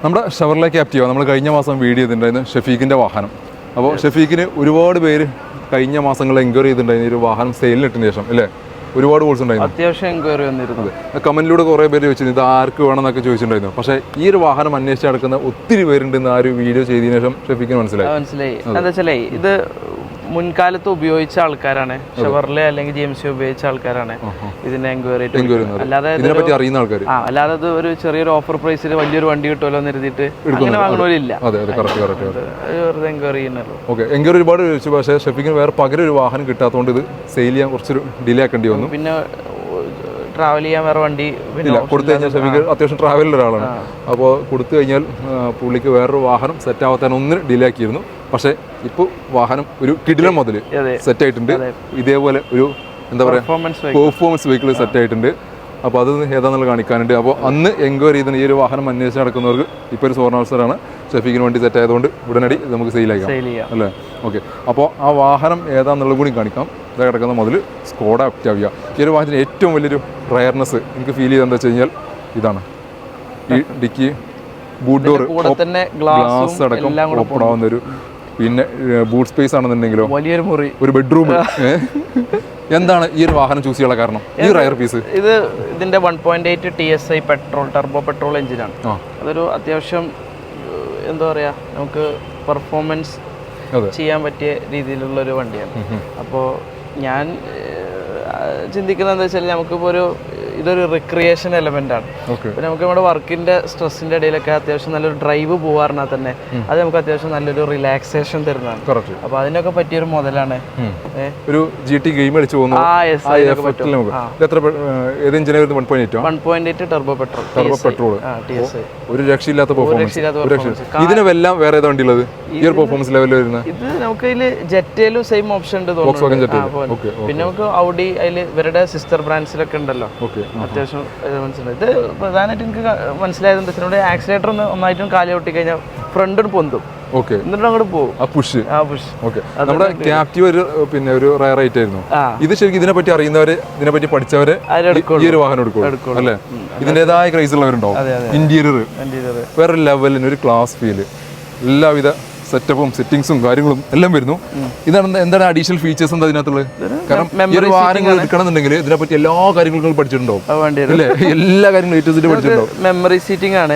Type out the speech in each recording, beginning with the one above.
നമ്മുടെ Chevrolet Captiva നമ്മൾ കഴിഞ്ഞ മാസം വീഡിയോ ചെയ്തിട്ടുണ്ടായിരുന്നു ഷെഫീഖിൻ്റെ വാഹനം. അപ്പോൾ ഷെഫീഖിന് ഒരുപാട് പേര് കഴിഞ്ഞ മാസങ്ങളിൽ എൻക്വയറി ചെയ്തിട്ടുണ്ടായിരുന്നു ഒരു വാഹനം സെയിലിനിട്ടതിന് ശേഷം അല്ലേ? ഒരുപാട് കോഴ്സ് ഉണ്ടായിരുന്നു, അത്യാവശ്യം എൻക്വയറി വന്നിരുന്നത്. കമന്റിലൂടെ കുറേ പേര് ചോദിച്ചിരുന്നു ഇത് ആർക്ക് വേണമെന്നൊക്കെ ചോദിച്ചിട്ടുണ്ടായിരുന്നു. പക്ഷേ ഈ ഒരു വാഹനം അന്വേഷിച്ച് നടക്കുന്ന ഒത്തിരി പേരുണ്ടെന്ന് ആ ഒരു വീഡിയോ ചെയ്തതിനു ശേഷം ഷെഫീഖിന് മനസ്സിലായി. എന്താ വെച്ചാലേ ഇത് മുൻകാലത്ത് ഉപയോഗിച്ച ആൾക്കാരാണ്, ഷെവർലെ അല്ലെങ്കിൽ GMC ഉപയോഗിച്ച ആൾക്കാരാണ് ഇതിന്റെ എൻക്വയറി, അല്ലാതെ ഇതിനെപ്പറ്റി അറിയുന്ന ആൾക്കാർ. അല്ലാതെ ഇത് ഒരു ചെറിയൊരു ഓഫർ പ്രൈസിൽ വലിയൊരു വണ്ടി കിട്ടുമല്ലോ എന്ന് കരുതിയിട്ട് അങ്ങനെ വാങ്ങണോലില്ല. വെറുതെ എൻക്വയറി ചെയ്യുന്നല്ലോ. ഓക്കെ, എൻക്വയറി ഒരുപാട് ചോദിച്ചു. പക്ഷേ ഷെഫീഖിന് വേറെ പകരം ഒരു വാഹനം കിട്ടാത്തതുകൊണ്ട് ഇത് സെയിൽ ചെയ്യാൻ കുറച്ചൊരു ഡിലേ ആക്കേണ്ടി വന്നു. പിന്നെ ട്രാവൽ ചെയ്യാൻ വേറെ വണ്ടി കൊടുത്തു കഴിഞ്ഞാൽ ഷെഫീഖ് അത്യാവശ്യം ട്രാവലിൽ ഒരാളാണ്. അപ്പോൾ കൊടുത്തു കഴിഞ്ഞാൽ പുള്ളിക്ക് വേറൊരു വാഹനം സെറ്റ് ആവാൻ ഒന്നിന് ഡിലേ ആക്കിയിരുന്നു. പക്ഷേ ഇപ്പോൾ വാഹനം ഒരു കിടിലം മുതൽ സെറ്റ് ആയിട്ടുണ്ട്. ഇതേപോലെ ഒരു എന്താ പറയുക പെർഫോമൻസ് വെഹിക്കിൾ സെറ്റ് ആയിട്ടുണ്ട്. അപ്പോൾ അത് ഏതാണെന്നുള്ള കാണിക്കാനുണ്ട്. അപ്പോൾ അന്ന് എൻക്വയറി ചെയ്ത ഈ ഒരു വാഹനം അന്വേഷിച്ച് നടക്കുന്നവർക്ക് ഇപ്പോൾ ഒരു സുവർണാവസരമാണ്. ഷെഫീഖിന് വേണ്ടി സെറ്റ് ആയതുകൊണ്ട് ഉടനടി നമുക്ക് സെയിലാക്കാം അല്ലേ? ഓക്കെ, അപ്പോൾ ആ വാഹനം ഏതാണെന്നുള്ളത് കൂടി കാണിക്കാം. ഇതാ കിടക്കുന്ന മുതൽ സ്കോഡ ഒക്ടാവിയ. ഈ ഒരു വാഹനത്തിന് ഏറ്റവും വലിയൊരു റയർനെസ് എനിക്ക് ഫീൽ ചെയ്തെന്താ വെച്ച് കഴിഞ്ഞാൽ ഇതാണ് ഈ ഡിക്കി ബൂട്ട് ഡോർ ഗ്ലാസ് അടക്കം ഓപ്പൺ ആവുന്ന ഒരു, പിന്നെ ബൂട്ട് സ്പേസ് ആണെന്നുണ്ടെങ്കിലോ വലിയൊരു മുറി, ഒരു ബെഡ്റൂം. എന്താണ് ഈ ഒരു വാഹനം ചൂസ് ചെയ്യാനുള്ള കാരണം? ഈ റയർ പീസ് ഇതിന്റെ 1.8 TSI പെട്രോൾ ടർബോ പെട്രോൾ എഞ്ചിനാണ്. അതൊരു അത്യാവശ്യം എന്താ പറയാ നമുക്ക് പെർഫോമൻസ് ചെയ്യാൻ പറ്റിയ രീതിയിലുള്ള ഒരു വണ്ടിയാണ്. അപ്പോൾ ഞാൻ ചിന്തിക്കുന്നത് എന്താ വെച്ചാൽ നമുക്കിപ്പോൾ ഇതൊരു റിക്രിയേഷൻ എലമെന്റ് ആണ്. പിന്നെ നമുക്ക് നമ്മുടെ വർക്കിന്റെ സ്ട്രെസ്സിന്റെ ഇടയിലൊക്കെ അത്യാവശ്യം നല്ലൊരു ഡ്രൈവ് പോകാറുണ്ടെങ്കിൽ തന്നെ അത് നമുക്ക് അത്യാവശ്യം നല്ലൊരു റിലാക്സേഷൻ തരുന്നതാണ്. അപ്പൊ അതിനൊക്കെ പറ്റിയൊരു മുതലാണ്. ഒരു GT ഗെയിം കളിച്ചു പോകുന്നു. 1.8 ടർബോ പെട്രോൾ ഒരു രക്ഷയില്ലാത്ത പെർഫോമൻസ്. ഇതിനെല്ലാം വേറെ ഏതാ വണ്ടിയുള്ളത് ഈ ഒരു പെർഫോമൻസ് ലെവലിൽ വരുന്നത്? ഇത് നമുക്ക് അതിൽ ജെറ്റയിലും സെയിം ഓപ്ഷൻ ഉണ്ട് തോന്നുന്നു. പിന്നെ നമുക്ക് ഔഡി അതിൽ ഇവരുടെ സിസ്റ്റർ ബ്രാൻഡ്സിലൊക്കെ ഉണ്ടല്ലോ. അത്യാവശ്യം മനസ്സിലായി. ഇത് പ്രധാനമായിട്ട് എനിക്ക് മനസ്സിലായത് എന്താ വെച്ചാൽ ആക്സിലേറ്റർ ഒന്നായിട്ടും കാലി ഒട്ടി കഴിഞ്ഞാൽ ഫ്രണ്ട് പൊന്തും. എന്നിട്ട് അങ്ങോട്ട് പോകും. നമ്മുടെ ക്യാപ്റ്റീവ് ഒരു റയർ റേറ്റ് ആയിരുന്നു. ഇത് ശരിക്കും ഇതിനെപ്പറ്റി അറിയുന്നവര്, ഇതിനെപ്പറ്റി പഠിച്ചവര് ഈ ഒരു വാഹനം എടുക്കും അല്ലേ? ഇതിന്റേതായ ക്രൈസ് ഉള്ളവരുണ്ടാവും. ഇന്റീരിയർ വേറെ ലെവലിന് ഒരു ക്ലാസ് ഫീല്, എല്ലാവിധ സെറ്റപ്പും സെറ്റിംഗ്സും കാര്യങ്ങളും എല്ലാം വരുന്നു. ഇതാണ് എന്താണ് അഡീഷണൽ ഫീച്ചേഴ്സ് എന്താ ഇതിനകത്തുള്ളത്? കാരണം ഈ ഒരു വാഹനങ്ങൾ എടുക്കണമെന്നുണ്ടെങ്കിൽ ഇതിനെപ്പറ്റി എല്ലാ കാര്യങ്ങളും പഠിച്ചിട്ടുണ്ടാവും അല്ലേ? എല്ലാ കാര്യങ്ങളും പഠിച്ചിട്ടുണ്ടാവും. മെമ്മറി സീറ്റിംഗ് ആണ്.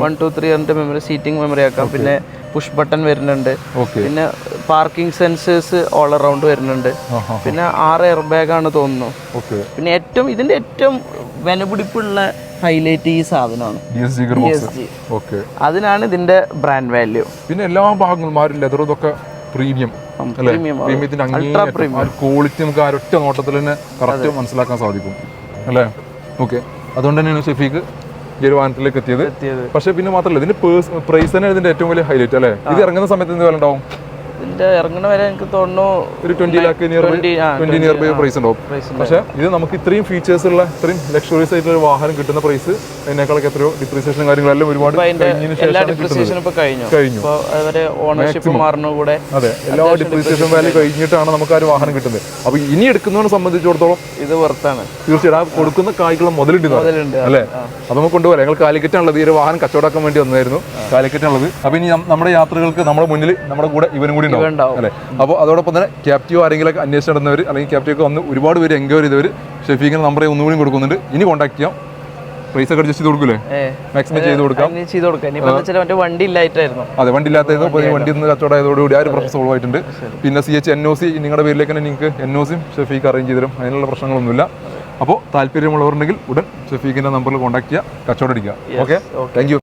1 2 3 മെമ്മറി സീറ്റിംഗ് മെമ്മറി ആക്കാം. പിന്നെ പുഷ് ബട്ടൺ വരുന്നുണ്ട്. പിന്നെ പാർക്കിംഗ് സെൻസേഴ്സ് ഓൾ അറൗണ്ട് വരുന്നുണ്ട്. പിന്നെ 6 എയർ ബാഗ് ആണ് തോന്നുന്നു. പിന്നെ ഇതിന്റെ ഏറ്റവും വിലപിടിപ്പുള്ള ഹൈലൈറ്റ് ഈ സാധനമാണ് DSG. അതിനാണ് ഇതിന്റെ ബ്രാൻഡ് വാല്യൂ. പിന്നെ എല്ലാ ഭാഗങ്ങളും ലെതറൊക്കെ പ്രീമിയം പ്രീമിയത്തിന്റെ ക്വാളിറ്റി നമുക്ക് ആ ഒറ്റ നോട്ടത്തിൽ തന്നെ കറക്റ്റ് മനസ്സിലാക്കാൻ സാധിക്കും അല്ലേ? ഓക്കെ, അതുകൊണ്ട് തന്നെയാണ് ഷെഫീഖ് ഈ ഒരു വാഹനത്തിലേക്ക് എത്തിയത്. പക്ഷെ പിന്നെ മാത്രമല്ല ഇതിന്റെ പ്രൈസ് തന്നെ ഇതിന്റെ ഏറ്റവും വലിയ ഹൈലൈറ്റ് അല്ലേ? ഇത് ഇറങ്ങുന്ന സമയത്ത് എന്ത് വില ഉണ്ടാവും? ഇതിന്റെ ഇറങ്ങുന്ന വരെ എനിക്ക് തോന്നുന്നു ഒരു 20 lakh നിയർ ബൈ പ്രൈസ് ഉണ്ടാവും. പക്ഷെ ഇത് നമുക്ക് ഇത്രയും ഫീച്ചേഴ്സ് ഉള്ള ഇത്രയും ലക്ഷറീസ് ആയിട്ടുള്ള ഒരു വാഹനം കിട്ടുന്ന പ്രൈസ് അതിനേക്കാളൊക്കെ എത്രയോ ഡിപ്രീസിയേഷൻ കാര്യങ്ങളെല്ലാം ഒരുപാട് കഴിഞ്ഞു. അതെ, എല്ലാ ഡിപ്രീസിയേഷൻ വാല്യൂ കഴിഞ്ഞിട്ടാണ് നമുക്ക് ആ ഒരു വാഹനം കിട്ടുന്നത്. അപ്പൊ ഇനി എടുക്കുന്നതിനെ സംബന്ധിച്ചിടത്തോളം ഇത് വർത്താണ് തീർച്ചയായിട്ടും. കൊടുക്കുന്ന കായ്ക്കുള്ള മുതലുണ്ട് അല്ലേ? അപ്പൊ നമുക്ക് കൊണ്ടുപോകാം. ഞങ്ങൾ കാലിക്കറ്റാണുള്ളത്. ഈ ഒരു വാഹനം കച്ചവടമാക്കാൻ വേണ്ടി വന്നായിരുന്നു. കാലിക്കറ്റാണുള്ളത്. അപ്പൊ ഇനി നമ്മുടെ യാത്രകൾക്ക് നമ്മുടെ മുന്നിൽ നമ്മുടെ കൂടെ ഇവനും കൂടി അല്ലേ? അപ്പോൾ അതോടൊപ്പം തന്നെ ക്യാപ്റ്റീവ് ആരെങ്കിലും അന്വേഷിച്ച് നടന്നവർ അല്ലെങ്കിൽ ക്യാപ്റ്റീവ് വന്ന് ഒരുപാട് പേര് എൻക്വയറി ചെയ്തവർ ഷെഫീഖിന്റെ നമ്പറെ ഒന്നുകൂടി കൊടുക്കുന്നുണ്ട്. ഇനി കോൺടാക്ട് ചെയ്യാം. പ്രൈസ് ഒക്കെ അഡ്ജസ്റ്റ് ചെയ്ത് കൊടുക്കൂലേ? മാക്സിമം ചെയ്ത് കൊടുക്കാം. വണ്ടി ഇല്ലായിരുന്നു. അതെ, വണ്ടി ഇല്ലാത്തത് വണ്ടി ഒന്ന് കച്ചവടം ആയതോടുകൂടി ആ ഒരു പ്രശ്നം സോൾവ് ആയിട്ടുണ്ട്. പിന്നെ CH NOC നിങ്ങളുടെ പേരിലേക്ക് തന്നെ നിങ്ങൾക്ക് NOCയും ഷെഫീഖ് അറേഞ്ച് ചെയ്ത് തരും. അതിനുള്ള പ്രശ്നങ്ങളൊന്നുമില്ല. അപ്പോൾ താല്പര്യമുള്ളവരുണ്ടെങ്കിൽ ഉടൻ ഷെഫീഖിന്റെ നമ്പറിൽ കോൺടാക്ട് ചെയ്യുക, കച്ചവടം അടിക്കുക. Okay, thank you.